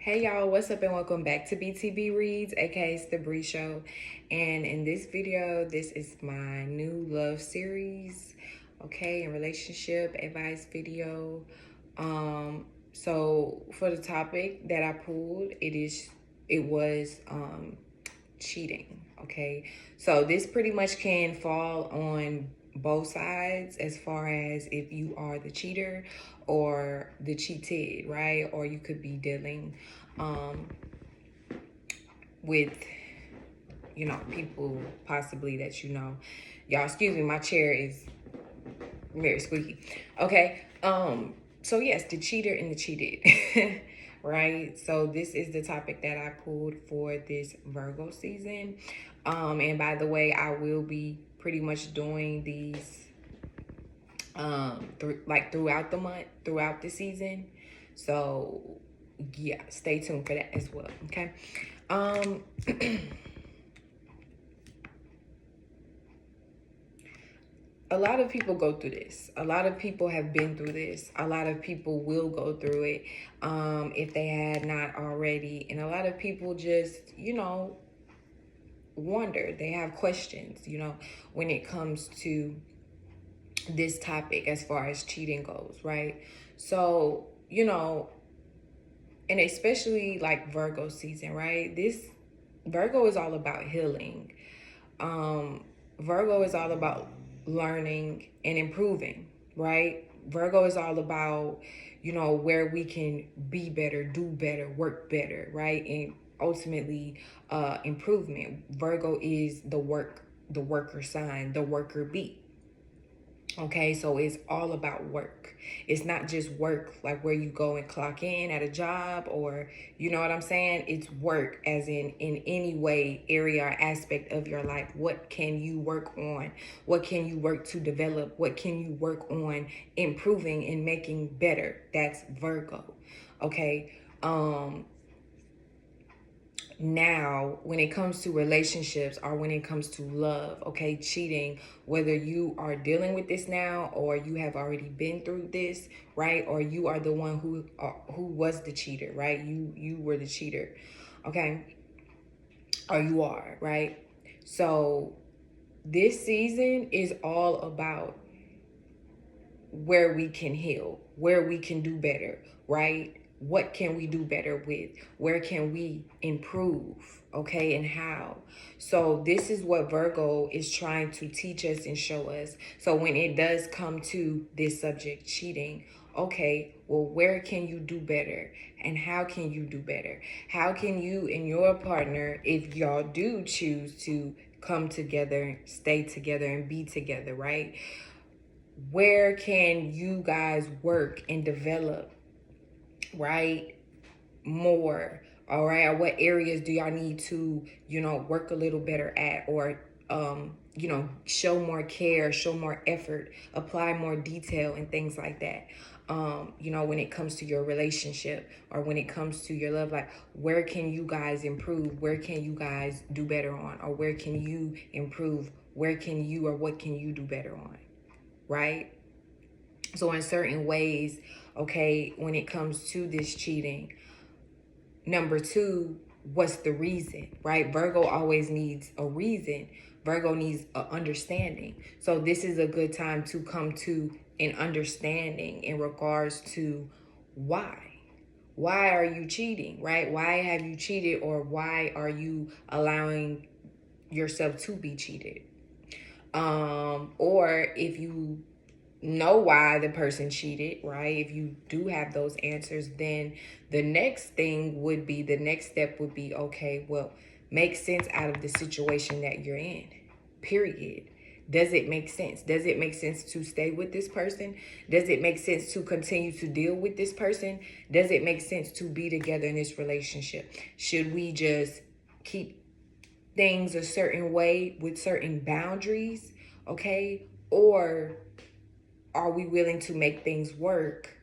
Hey y'all, what's up and welcome back to B.T.P Reads, aka it's the Bree Show. And in this video, this is my new love series, okay, and relationship advice video. So for the topic that I pulled, it was cheating, okay? So this pretty much can fall on both sides as far as if you are the cheater or the cheated, right? Or you could be dealing with, people possibly that you know. Y'all, excuse me, my chair is very squeaky. Okay. So yes, the cheater and the cheated. Right? So this is the topic that I pulled for this Virgo season. And by the way, I will be pretty much doing these throughout the month, throughout the season. So yeah, stay tuned for that as well. Okay. A lot of people go through this. A lot of people have been through this. A lot of people will go through it if they had not already. And a lot of people just, wonder. They have questions, when it comes to this topic as far as cheating goes, right? So, and especially like Virgo season, right? This Virgo is all about healing. Virgo is all about learning and improving, right? Virgo is all about, where we can be better, do better, work better, right? And ultimately, improvement. Virgo is the worker sign, the worker bee. Okay, so it's all about work. It's not just work like where you go and clock in at a job, or you know what I'm saying? It's work as in any way, area, or aspect of your life. What can you work on? What can you work to develop? What can you work on improving and making better? That's Virgo. Okay. Now, when it comes to relationships or when it comes to love, okay, cheating, whether you are dealing with this now or you have already been through this, right? Or you are the one who was the cheater, right? You were the cheater, okay? Or you are, right? So this season is all about where we can heal, where we can do better, right? What can we do better with? Where can we improve? Okay, and how? So this is what Virgo is trying to teach us and show us. So when it does come to this subject, cheating, okay, well, where can you do better? And how can you do better? How can you and your partner, if y'all do choose to come together, stay together, and be together, right? Where can you guys work and develop, right, more? All right, or what areas do y'all need to work a little better at, or show more care, show more effort, apply more detail and things like that. When it comes to your relationship or when it comes to your love life, where can you guys improve? Where can you guys do better on? Or where can you improve? Where can you, or what can you do better on? Right? So in certain ways, okay, when it comes to this cheating, number two, what's the reason, right? Virgo always needs a reason. Virgo needs an understanding. So this is a good time to come to an understanding in regards to why. Why are you cheating, right? Why have you cheated, or why are you allowing yourself to be cheated? Or if you know why the person cheated, right? If you do have those answers, then the next step would be, okay, well, make sense out of the situation that you're in, period. Does it make sense? Does it make sense to stay with this person? Does it make sense to continue to deal with this person? Does it make sense to be together in this relationship? Should we just keep things a certain way with certain boundaries, okay? Or are we willing to make things work,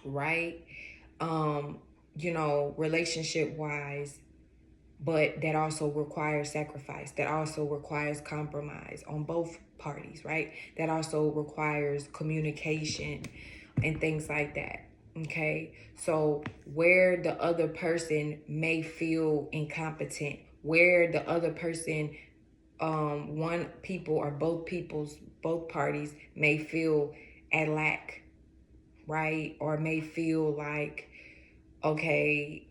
right? Relationship wise, but that also requires sacrifice. That also requires compromise on both parties, right? That also requires communication and things like that. Okay, so where the other person may feel incompetent, where the other person, one people or both parties may feel at lack, right? Or may feel like, okay,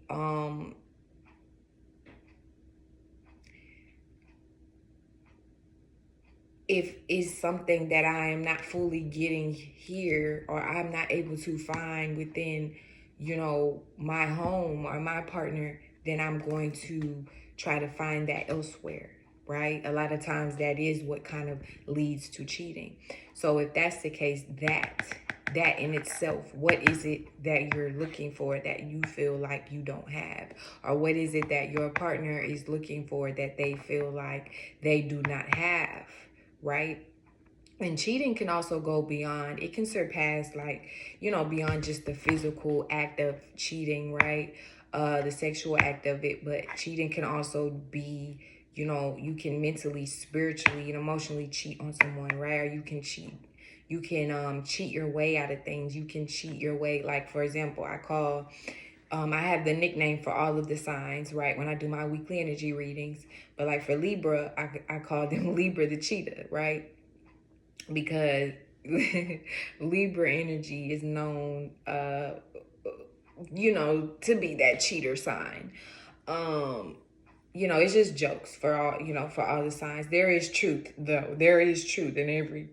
if it's something that I am not fully getting here, or I'm not able to find within, my home or my partner, then I'm going to try to find that elsewhere, right? A lot of times that is what kind of leads to cheating. So if that's the case, that in itself, what is it that you're looking for that you feel like you don't have? Or what is it that your partner is looking for that they feel like they do not have? Right? And cheating can also go beyond, it can surpass, like, beyond just the physical act of cheating, right? The sexual act of it. But cheating can also be, you can mentally, spiritually, and emotionally cheat on someone, right? Or you can cheat your way out of things. You can cheat your way, like, for example, I have the nickname for all of the signs, right, when I do my weekly energy readings. But like for Libra, I call them Libra the cheetah, right? Because Libra energy is known, to be that cheater sign. It's just jokes for all the signs. There is truth, though. There is truth in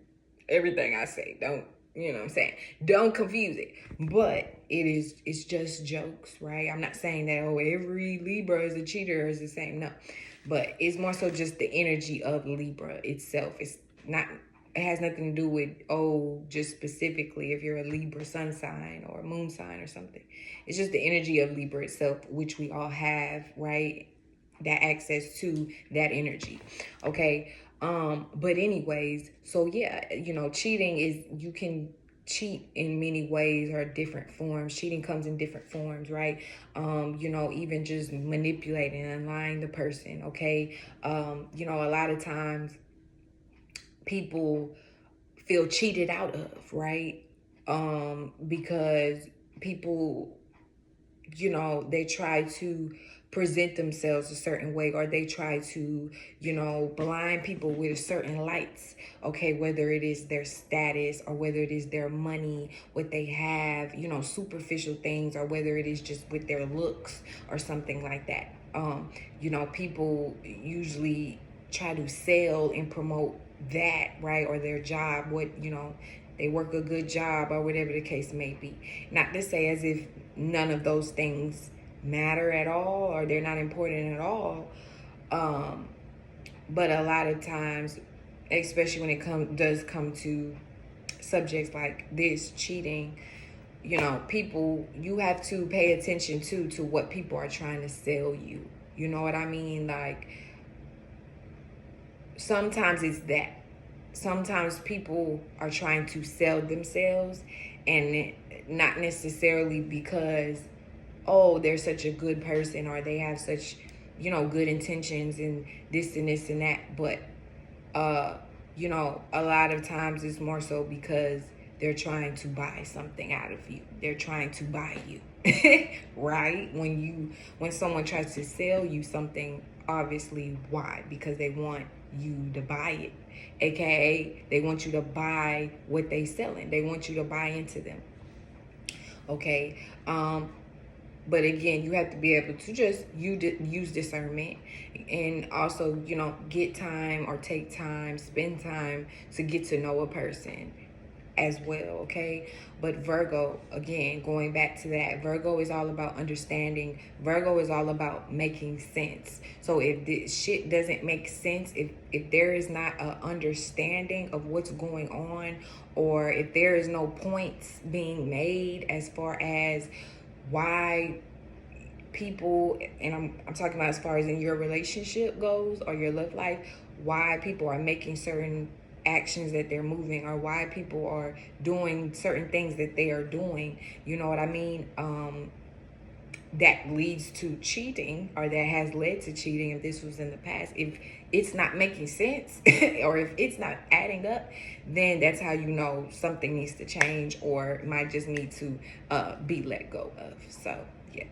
everything I say. Don't, what I'm saying? Don't confuse it. But it's just jokes, right? I'm not saying that, every Libra is a cheater or is the same. No. But it's more so just the energy of Libra itself. It has nothing to do with, just specifically if you're a Libra sun sign or a moon sign or something. It's just the energy of Libra itself, which we all have, right? That access to that energy. Okay. But anyways, so yeah, cheating is, you can cheat in many ways or different forms. Cheating comes in different forms, right? Even just manipulating and lying the person, okay? A lot of times people feel cheated out of, right? Because people, they try to present themselves a certain way, or they try to, blind people with certain lights, okay? Whether it is their status, or whether it is their money, what they have, superficial things, or whether it is just with their looks or something like that. People usually try to sell and promote that, right? Or their job, they work a good job or whatever the case may be. Not to say as if none of those things matter at all or they're not important at all. But a lot of times, especially when it does come to subjects like this, cheating, people, you have to pay attention to what people are trying to sell you. You know what I mean? Like, sometimes it's that. Sometimes people are trying to sell themselves, and not necessarily because, they're such a good person or they have such, good intentions and this and this and that. But, a lot of times it's more so because they're trying to buy something out of you. They're trying to buy you, right? When someone tries to sell you something, obviously, why? Because they want you to buy it. AKA, they want you to buy what they selling. They want you to buy into them. Okay. But again, you have to be able to just use discernment, and also, get time or take time, spend time to get to know a person as well, okay? But Virgo, again, going back to that, Virgo is all about understanding. Virgo is all about making sense. So if this shit doesn't make sense, if there is not an understanding of what's going on, or if there is no points being made as far as why people, and I'm talking about as far as in your relationship goes or your love life, why people are making certain actions that they're moving, or why people are doing certain things that they are doing, you know what I mean? that leads to cheating, or that has led to cheating, if this was in the past, if it's not making sense or if it's not adding up, then that's how you know something needs to change, or might just need to be let go of. So yeah.